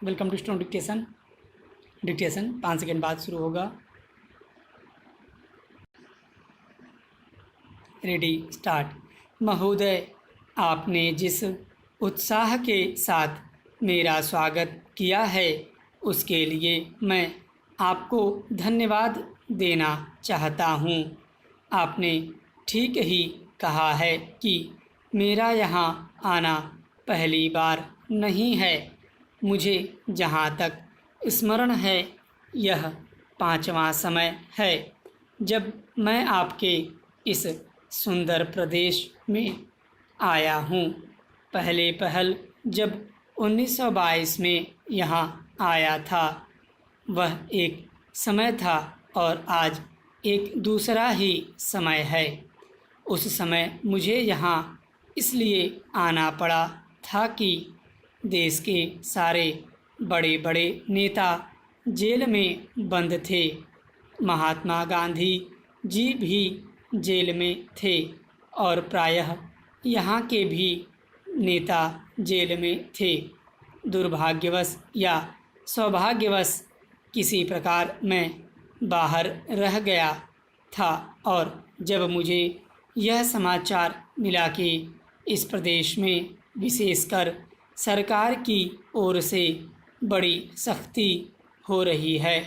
Welcome to student dictation. Dictation 5 second बाद शुरू होगा। Ready start. महोदय, आपने जिस उत्साह के साथ मेरा स्वागत किया है उसके लिए मैं आपको धन्यवाद देना चाहता हूँ। आपने ठीक ही कहा है कि मेरा यहाँ आना पहली बार नहीं है। मुझे जहाँ तक स्मरण है यह 5वां समय है जब मैं आपके इस सुंदर प्रदेश में आया हूँ। पहले पहल जब 1922 में यहाँ आया था वह एक समय था और आज एक दूसरा ही समय है। उस समय मुझे यहाँ इसलिए आना पड़ा था कि देश के सारे बड़े बड़े नेता जेल में बंद थे। महात्मा गांधी जी भी जेल में थे और प्रायः यहाँ के भी नेता जेल में थे। दुर्भाग्यवश या सौभाग्यवश किसी प्रकार मैं बाहर रह गया था और जब मुझे यह समाचार मिला कि इस प्रदेश में विशेषकर सरकार की ओर से बड़ी सख्ती हो रही है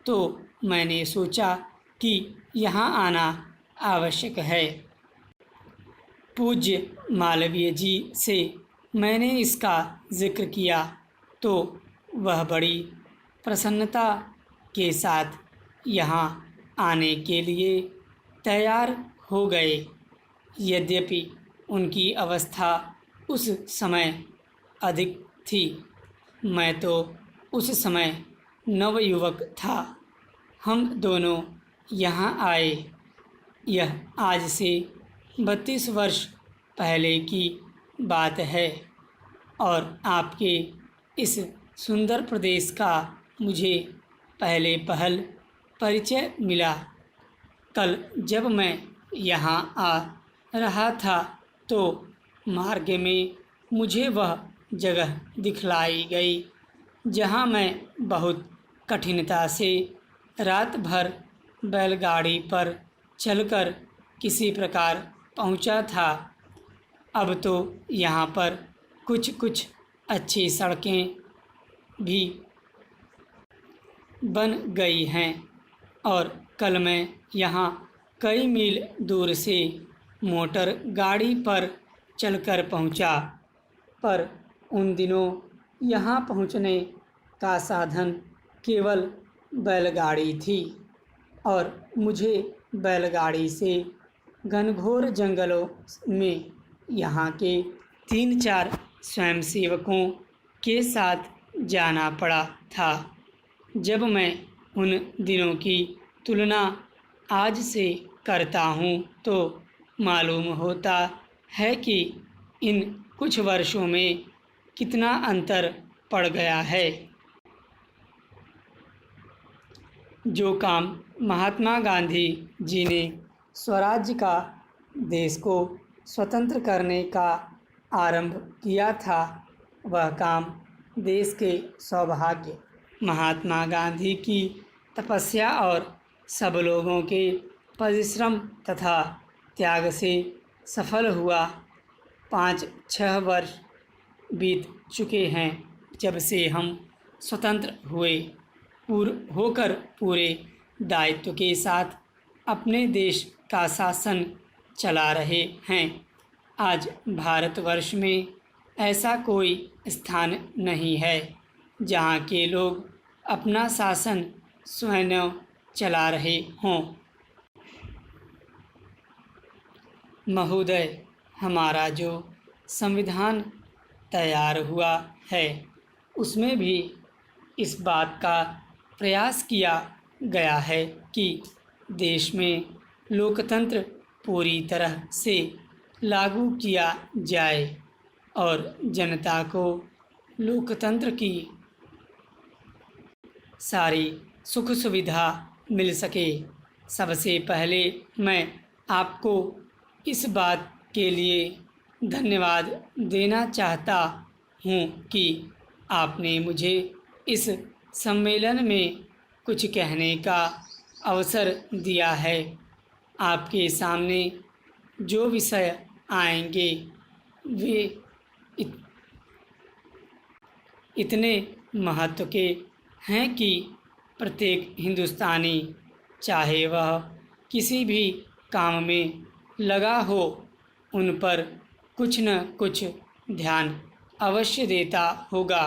तो मैंने सोचा कि यहाँ आना आवश्यक है। पूज्य मालवीय जी से मैंने इसका जिक्र किया तो वह बड़ी प्रसन्नता के साथ यहाँ आने के लिए तैयार हो गए। यद्यपि उनकी अवस्था उस समय अधिक थी, मैं तो उस समय नवयुवक था। हम दोनों यहाँ आए। यह आज से 32 वर्ष पहले की बात है और आपके इस सुंदर प्रदेश का मुझे पहले पहल परिचय मिला। कल जब मैं यहाँ आ रहा था तो मार्ग में मुझे वह जगह दिखलाई गई जहाँ मैं बहुत कठिनता से रात भर बैलगाड़ी पर चलकर किसी प्रकार पहुँचा था। अब तो यहाँ पर कुछ कुछ अच्छी सड़कें भी बन गई हैं और कल मैं यहाँ कई मील दूर से मोटर गाड़ी पर चलकर पहुँचा। पर उन दिनों यहाँ पहुँचने का साधन केवल बैलगाड़ी थी और मुझे बैलगाड़ी से घनघोर जंगलों में यहाँ के 3-4 स्वयंसेवकों के साथ जाना पड़ा था। जब मैं उन दिनों की तुलना आज से करता हूँ तो मालूम होता है कि इन कुछ वर्षों में कितना अंतर पड़ गया है। जो काम महात्मा गांधी जी ने स्वराज्य का देश को स्वतंत्र करने का आरंभ किया था वह काम देश के सौभाग्य महात्मा गांधी की तपस्या और सब लोगों के परिश्रम तथा त्याग से सफल हुआ। 5-6 वर्ष बीत चुके हैं जब से हम स्वतंत्र हुए होकर पूरे दायित्व के साथ अपने देश का शासन चला रहे हैं। आज भारतवर्ष में ऐसा कोई स्थान नहीं है जहाँ के लोग अपना शासन स्वयं चला रहे हों। महोदय, हमारा जो संविधान तैयार हुआ है उसमें भी इस बात का प्रयास किया गया है कि देश में लोकतंत्र पूरी तरह से लागू किया जाए और जनता को लोकतंत्र की सारी सुख सुविधा मिल सके। सबसे पहले मैं आपको इस बात के लिए धन्यवाद देना चाहता हूँ कि आपने मुझे इस सम्मेलन में कुछ कहने का अवसर दिया है। आपके सामने जो विषय आएंगे वे इतने महत्व के हैं कि प्रत्येक हिंदुस्तानी, चाहे वह किसी भी काम में लगा हो, उन पर कुछ न कुछ ध्यान अवश्य देता होगा।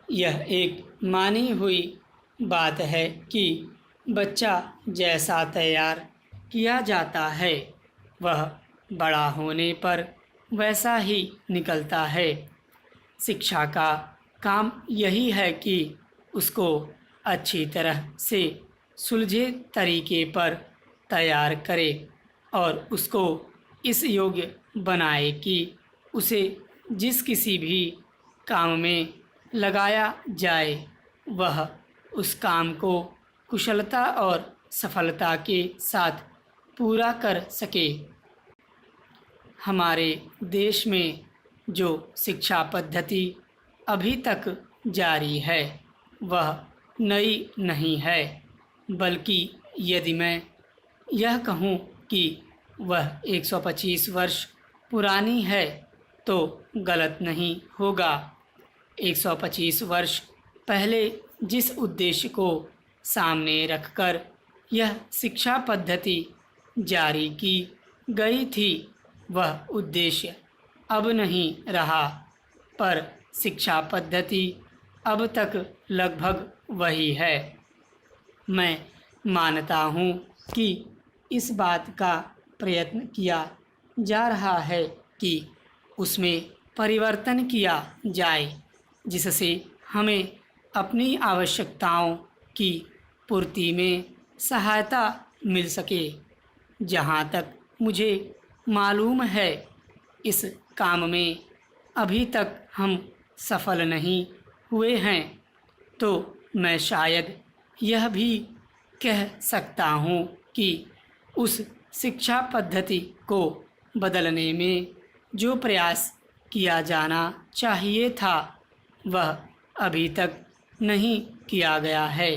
यह एक मानी हुई बात है कि बच्चा जैसा तैयार किया जाता है, वह बड़ा होने पर वैसा ही निकलता है। शिक्षा का काम यही है कि उसको अच्छी तरह से सुलझे तरीके पर तैयार करे और उसको इस योग्य बनाए कि उसे जिस किसी भी काम में लगाया जाए, वह उस काम को कुशलता और सफलता के साथ पूरा कर सके। हमारे देश में जो शिक्षा पद्धति अभी तक जारी है, वह नई नहीं है, बल्कि यदि मैं यह कहूँ कि वह 125 वर्ष पुरानी है तो गलत नहीं होगा। 125 वर्ष पहले जिस उद्देश्य को सामने रखकर यह शिक्षा पद्धति जारी की गई थी, वह उद्देश्य अब नहीं रहा, पर शिक्षा पद्धति अब तक लगभग वही है। मैं मानता हूँ कि इस बात का प्रयत्न किया जा रहा है कि उसमें परिवर्तन किया जाए, जिससे हमें अपनी आवश्यकताओं की पूर्ति में सहायता मिल सके। जहाँ तक मुझे मालूम है, इस काम में अभी तक हम सफल नहीं हुए हैं, तो मैं शायद यह भी कह सकता हूँ कि उस शिक्षा पद्धति को बदलने में जो प्रयास किया जाना चाहिए था, वह अभी तक नहीं किया गया है।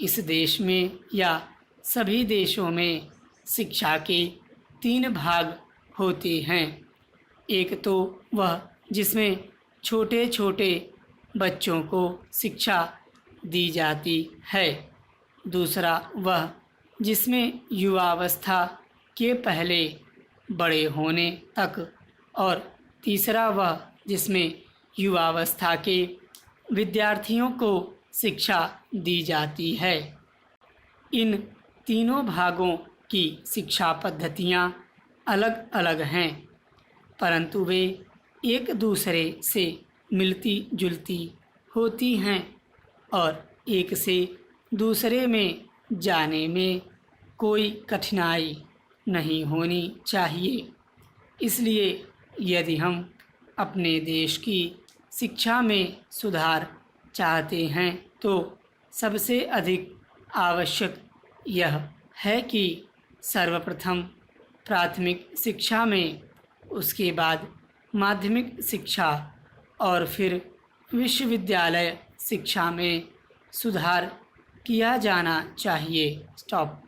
इस देश में या सभी देशों में शिक्षा के 3 भाग होते हैं। एक तो वह जिसमें छोटे छोटे बच्चों को शिक्षा दी जाती है, दूसरा वह जिसमें युवावस्था के पहले बड़े होने तक, और तीसरा वह जिसमें युवावस्था के विद्यार्थियों को शिक्षा दी जाती है। इन तीनों भागों की शिक्षा पद्धतियाँ अलग अलग हैं, परंतु वे एक दूसरे से मिलती जुलती होती हैं और एक से दूसरे में जाने में कोई कठिनाई नहीं होनी चाहिए। इसलिए यदि हम अपने देश की शिक्षा में सुधार चाहते हैं, तो सबसे अधिक आवश्यक यह है कि सर्वप्रथम प्राथमिक शिक्षा में, उसके बाद माध्यमिक शिक्षा और फिर विश्वविद्यालय शिक्षा में सुधार किया जाना चाहिए। स्टॉप।